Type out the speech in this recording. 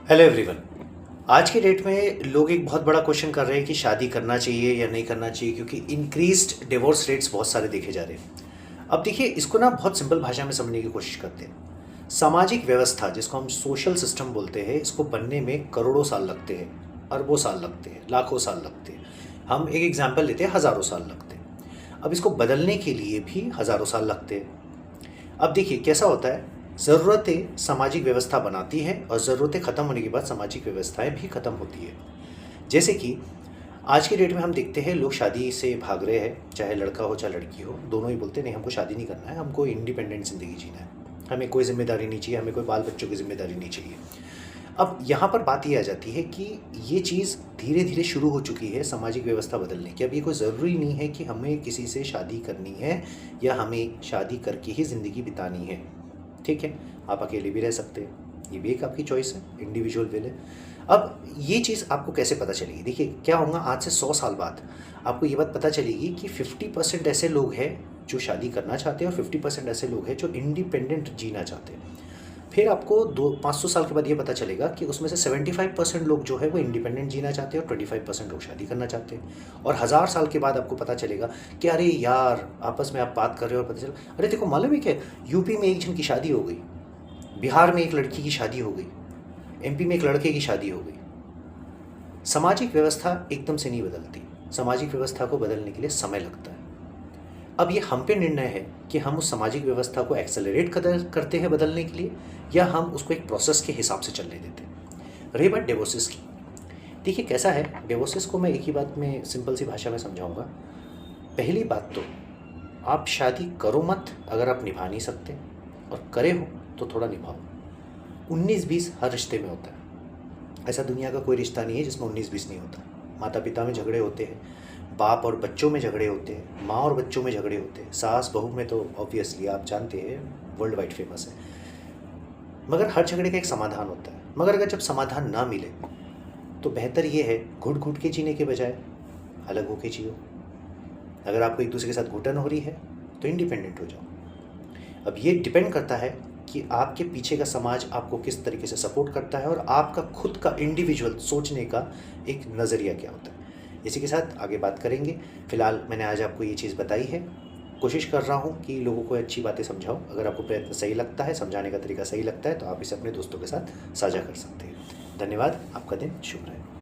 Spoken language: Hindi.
Hello everyone. आज के डेट में लोग एक बहुत बड़ा क्वेश्चन कर रहे हैं कि शादी करना चाहिए या नहीं करना चाहिए, क्योंकि इंक्रीज्ड डिवोर्स रेट्स बहुत सारे देखे जा रहे हैं। अब देखिए, इसको ना बहुत सिंपल भाषा में समझने की कोशिश करते हैं। सामाजिक व्यवस्था, जिसको हम सोशल सिस्टम बोलते हैं, इसको बनने में करोड़ों साल लगते हैं, अरबों साल लगते हैं, लाखों साल लगते हैं। हम एक एग्जाम्पल लेते हैं, हज़ारों साल लगते हैं। अब इसको बदलने के लिए भी हज़ारों साल लगते हैं। अब देखिए कैसा होता है, ज़रूरतें सामाजिक व्यवस्था बनाती हैं और ज़रूरतें ख़त्म होने के बाद सामाजिक व्यवस्थाएं भी ख़त्म होती है। जैसे कि आज की डेट में हम देखते हैं लोग शादी से भाग रहे हैं, चाहे लड़का हो चाहे लड़की हो, दोनों ही बोलते हैं नहीं, हमको शादी नहीं करना है, हमको इंडिपेंडेंट ज़िंदगी जीना है, हमें कोई जिम्मेदारी नहीं चाहिए, हमें कोई बाल बच्चों की जिम्मेदारी नहीं चाहिए। अब यहाँ पर बात ये आ जाती है कि ये चीज़ धीरे धीरे शुरू हो चुकी है सामाजिक व्यवस्था बदलने की। अब ये कोई ज़रूरी नहीं है कि हमें किसी से शादी करनी है या हमें शादी करके ही ज़िंदगी बितानी है। ठीक है, आप अकेले भी रह सकते हैं, ये भी एक आपकी चॉइस है, इंडिविजुअल विल है। अब ये चीज़ आपको कैसे पता चलेगी? देखिए क्या होगा, आज से 100 साल बाद आपको ये बात पता चलेगी कि 50% ऐसे लोग हैं जो शादी करना चाहते हैं और 50% ऐसे लोग हैं जो इंडिपेंडेंट जीना चाहते हैं। फिर आपको 500 साल के बाद ये पता चलेगा कि उसमें से 75% लोग जो है वो इंडिपेंडेंट जीना चाहते हैं और 25% लोग शादी करना चाहते हैं। और 1000 साल के बाद आपको पता चलेगा कि अरे यार, आपस में आप बात कर रहे हो और पता चला अरे देखो, मालूम है क्या, यूपी में एक जन की शादी हो गई, बिहार में एक लड़की की शादी हो गई, एमपी में एक लड़के की शादी हो गई। सामाजिक व्यवस्था एकदम से नहीं बदलती, सामाजिक व्यवस्था को बदलने के लिए समय लगता है। अब ये हम पे निर्णय है कि हम उस सामाजिक व्यवस्था को एक्सेलरेट करते हैं बदलने के लिए, या हम उसको एक प्रोसेस के हिसाब से चलने देते हैं। रही बात डिवोर्सेस की, देखिए कैसा है, डिवोर्सेस को मैं एक ही बात में सिंपल सी भाषा में समझाऊंगा। पहली बात तो, आप शादी करो मत अगर आप निभा नहीं सकते, और करे हो तो थोड़ा निभाओ। 19-20 हर रिश्ते में होता है, ऐसा दुनिया का कोई रिश्ता नहीं है जिसमें 19-20 नहीं होता। माता पिता में झगड़े होते हैं, बाप और बच्चों में झगड़े होते हैं, माँ और बच्चों में झगड़े होते हैं, सास बहू में तो ऑब्वियसली आप जानते हैं, वर्ल्ड वाइड फेमस है। मगर हर झगड़े का एक समाधान होता है। मगर अगर जब समाधान ना मिले तो बेहतर ये है, घुट घुट के जीने के बजाय अलग होके जियो। अगर आपको एक दूसरे के साथ घुटन हो रही है तो इंडिपेंडेंट हो जाओ। अब ये डिपेंड करता है कि आपके पीछे का समाज आपको किस तरीके से सपोर्ट करता है और आपका खुद का इंडिविजुअल सोचने का एक नज़रिया क्या होता है। इसी के साथ आगे बात करेंगे। फिलहाल मैंने आज आपको ये चीज़ बताई है, कोशिश कर रहा हूँ कि लोगों को अच्छी बातें समझाऊँ। अगर आपको प्रयत्न सही लगता है, समझाने का तरीका सही लगता है, तो आप इसे अपने दोस्तों के साथ साझा कर सकते हैं। धन्यवाद, आपका दिन शुभ रहे।